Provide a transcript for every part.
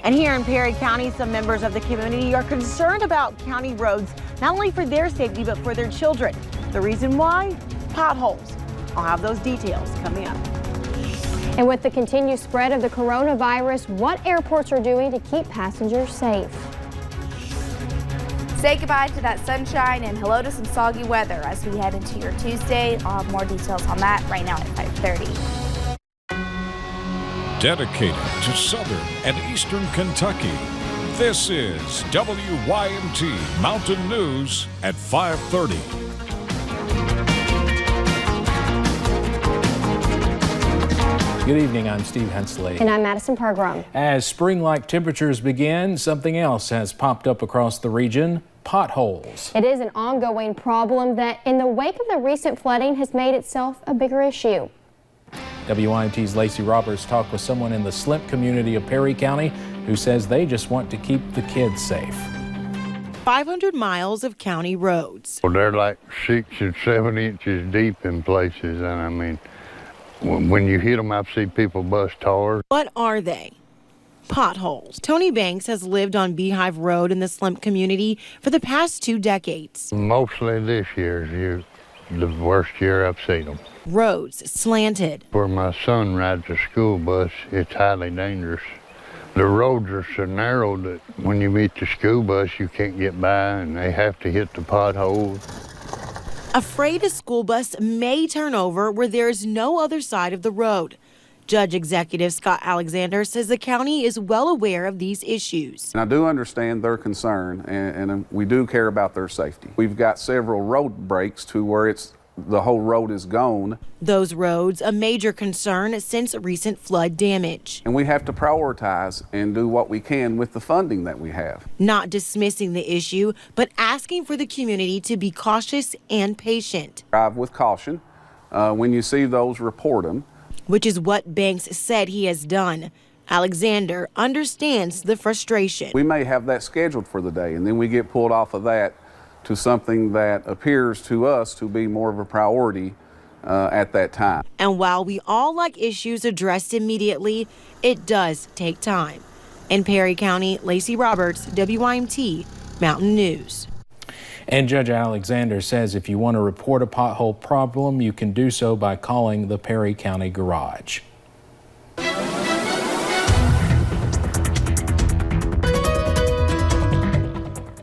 And here in Perry County, some members of the community are concerned about county roads, not only for their safety, but for their children. The reason why? Potholes. I'll have those details coming up. And with the continued spread of the coronavirus, what airports are doing to keep passengers safe? Say goodbye to that sunshine and hello to some soggy weather as we head into your Tuesday. I'll have more details on that right now at 5:30. Dedicated to Southern and Eastern Kentucky, this is WYMT Mountain News at 5:30. Good evening, I'm Steve Hensley. And I'm Madison Pergram. As spring-like temperatures begin, something else has popped up across the region: potholes. It is an ongoing problem that, in the wake of the recent flooding, has made itself a bigger issue. WYMT's Lacey Roberts talked with someone in the Slimp community of Perry County who says they just want to keep the kids safe. 500 miles of county roads. Well, they're like 6 and 7 inches deep in places, and I mean, when you hit them, I've seen people bust tires. What are they? Potholes. Tony Banks has lived on Beehive Road in the Slimp community for the past 2 decades. Mostly this year's the worst year I've seen them. Roads slanted. Where my son rides a school bus, it's highly dangerous. The roads are so narrow that when you meet the school bus, you can't get by, and they have to hit the potholes. Afraid a school bus may turn over where there is no other side of the road. Judge Executive Scott Alexander says the county is well aware of these issues. And I do understand their concern, and we do care about their safety. We've got several road breaks to where the whole road is gone. Those roads, a major concern since recent flood damage. And we have to prioritize and do what we can with the funding that we have. Not dismissing the issue, but asking for the community to be cautious and patient. Drive with caution. When you see those, report them. Which is what Banks said he has done. Alexander understands the frustration. We may have that scheduled for the day, and then we get pulled off of that to something that appears to us to be more of a priority at that time. And while we all like issues addressed immediately, it does take time. In Perry County, Lacey Roberts, WYMT Mountain News. And Judge Alexander says if you want to report a pothole problem, you can do so by calling the Perry County Garage.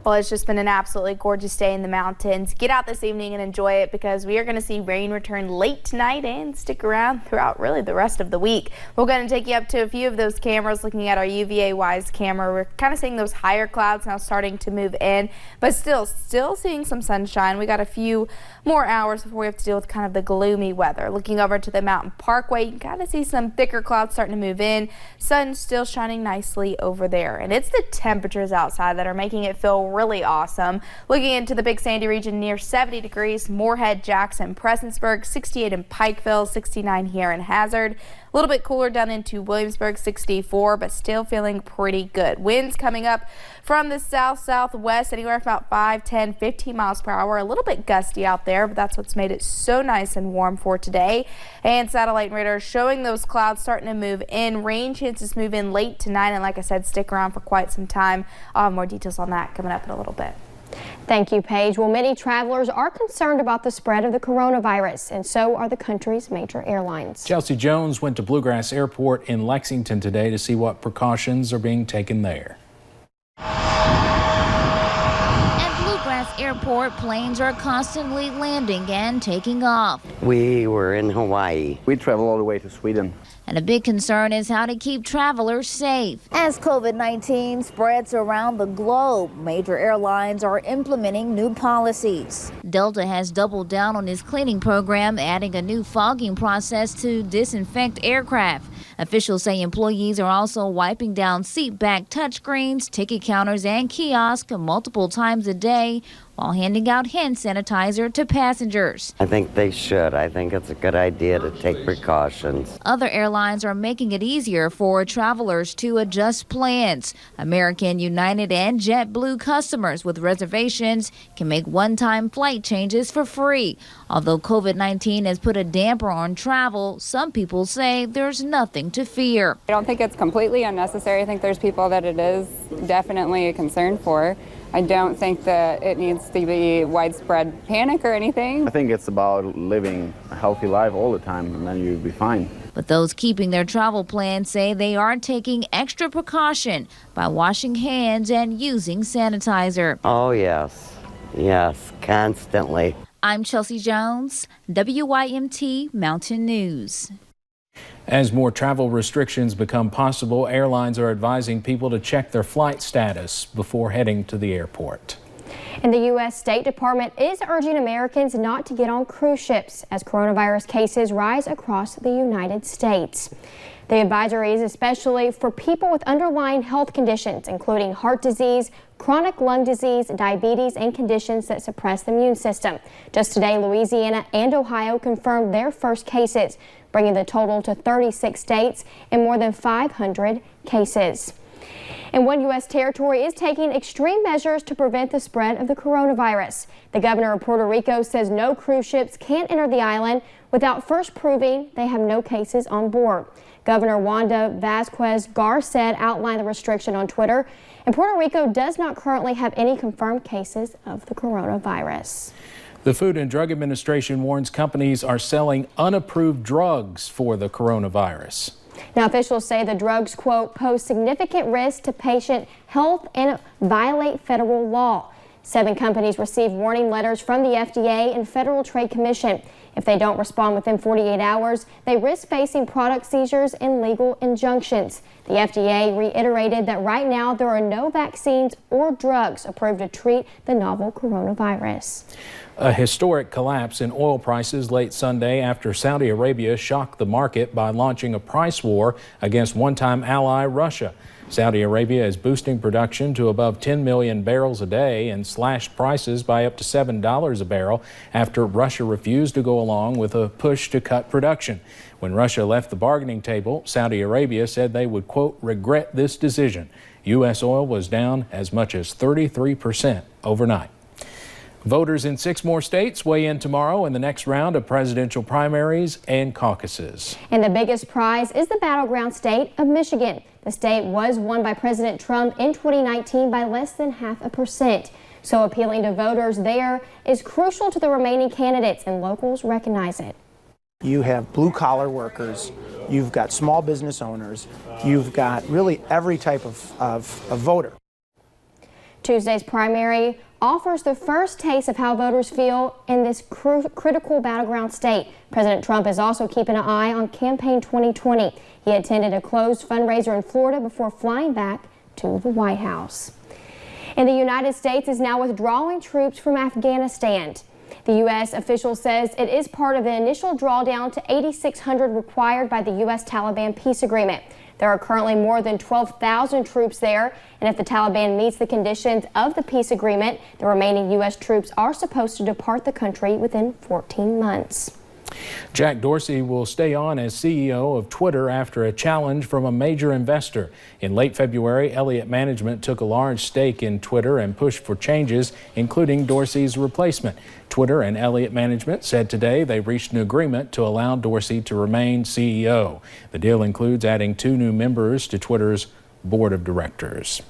Well, it's just been an absolutely gorgeous day in the mountains. Get out this evening and enjoy it because we are going to see rain return late tonight and stick around throughout really the rest of the week. We're going to take you up to a few of those cameras looking at our UVA WISE camera. We're kind of seeing those higher clouds now starting to move in, but still seeing some sunshine. We got a few more hours before we have to deal with kind of the gloomy weather. Looking over to the Mountain Parkway, you can kind of see some thicker clouds starting to move in. Sun still shining nicely over there, and it's the temperatures outside that are making it feel really awesome. Looking into the Big Sandy region, near 70 degrees, Moorhead, Jackson, Prestonsburg, 68 in Pikeville, 69 here in Hazard. A little bit cooler down into Williamsburg, 64, but still feeling pretty good. Winds coming up from the south-southwest, anywhere from about 5, 10, 15 miles per hour. A little bit gusty out there, but that's what's made it so nice and warm for today. And satellite radar showing those clouds starting to move in. Rain chances move in late tonight, and like I said, stick around for quite some time. I'll have more details on that coming up in a little bit. Thank you, Paige. Well, many travelers are concerned about the spread of the coronavirus, and so are the country's major airlines. Chelsea Jones went to Bluegrass Airport in Lexington today to see what precautions are being taken there. At Bluegrass Airport, planes are constantly landing and taking off. We were in Hawaii. We travel all the way to Sweden. And a big concern is how to keep travelers safe. As COVID-19 spreads around the globe, major airlines are implementing new policies. Delta has doubled down on its cleaning program, adding a new fogging process to disinfect aircraft. Officials say employees are also wiping down seat back touchscreens, ticket counters, and kiosks multiple times a day, while handing out hand sanitizer to passengers. I think they should. I think it's a good idea to take precautions. Other airlines are making it easier for travelers to adjust plans. American, United, and JetBlue customers with reservations can make one-time flight changes for free. Although COVID-19 has put a damper on travel, some people say there's nothing to fear. I don't think it's completely unnecessary. I think there's people that it is definitely a concern for. I don't think that it needs to be widespread panic or anything. I think it's about living a healthy life all the time, and then you'll be fine. But those keeping their travel plans say they are taking extra precaution by washing hands and using sanitizer. Oh, yes. Yes, constantly. I'm Chelsea Jones, WYMT Mountain News. As more travel restrictions become possible, airlines are advising people to check their flight status before heading to the airport. And the U.S. State Department is urging Americans not to get on cruise ships as coronavirus cases rise across the United States. The advisory is especially for people with underlying health conditions, including heart disease, chronic lung disease, diabetes, and conditions that suppress the immune system. Just today, Louisiana and Ohio confirmed their first cases, bringing the total to 36 states and more than 500 cases. And one U.S. territory is taking extreme measures to prevent the spread of the coronavirus. The governor of Puerto Rico says no cruise ships can enter the island without first proving they have no cases on board. Governor Wanda Vazquez Garcet outlined the restriction on Twitter, and Puerto Rico does not currently have any confirmed cases of the coronavirus. The Food and Drug Administration warns companies are selling unapproved drugs for the coronavirus. Now, officials say the drugs, quote, pose significant risk to patient health and violate federal law. 7 companies received warning letters from the FDA and Federal Trade Commission. If they don't respond within 48 hours, they risk facing product seizures and legal injunctions. The FDA reiterated that right now there are no vaccines or drugs approved to treat the novel coronavirus. A historic collapse in oil prices late Sunday after Saudi Arabia shocked the market by launching a price war against one-time ally Russia. Saudi Arabia is boosting production to above 10 million barrels a day and slashed prices by up to $7 a barrel after Russia refused to go along with a push to cut production. When Russia left the bargaining table, Saudi Arabia said they would, quote, regret this decision. U.S. oil was down as much as 33% overnight. Voters in 6 more states weigh in tomorrow in the next round of presidential primaries and caucuses. And the biggest prize is the battleground state of Michigan. The state was won by President Trump in 2019 by less than 0.5%. So appealing to voters there is crucial to the remaining candidates, and locals recognize it. You have blue-collar workers, you've got small business owners, you've got really every type of voter. Tuesday's primary offers the first taste of how voters feel in this critical battleground state. President Trump is also keeping an eye on Campaign 2020. He attended a closed fundraiser in Florida before flying back to the White House. And the United States is now withdrawing troops from Afghanistan. The U.S. official says it is part of the initial drawdown to 8,600 required by the U.S. Taliban peace agreement. There are currently more than 12,000 troops there, and if the Taliban meets the conditions of the peace agreement, the remaining U.S. troops are supposed to depart the country within 14 months. Jack Dorsey will stay on as CEO of Twitter after a challenge from a major investor. In late February, Elliott Management took a large stake in Twitter and pushed for changes, including Dorsey's replacement. Twitter and Elliott Management said today they reached an agreement to allow Dorsey to remain CEO. The deal includes adding 2 new members to Twitter's board of directors.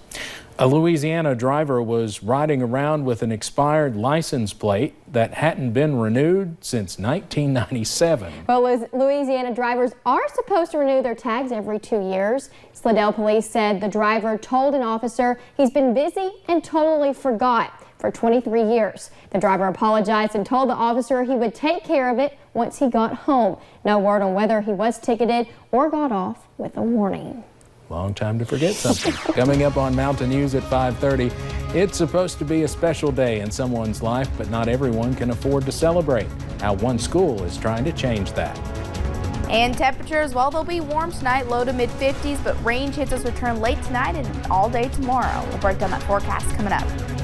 A Louisiana driver was riding around with an expired license plate that hadn't been renewed since 1997. Well, Louisiana drivers are supposed to renew their tags every 2 years. Slidell police said the driver told an officer he's been busy and totally forgot for 23 years. The driver apologized and told the officer he would take care of it once he got home. No word on whether he was ticketed or got off with a warning. Long time to forget something. Coming up on Mountain News at 5:30, it's supposed to be a special day in someone's life, but not everyone can afford to celebrate. How one school is trying to change that. And temperatures, well, they'll be warm tonight, low to mid-50s, but rain chances return late tonight and all day tomorrow. We'll break down that forecast coming up.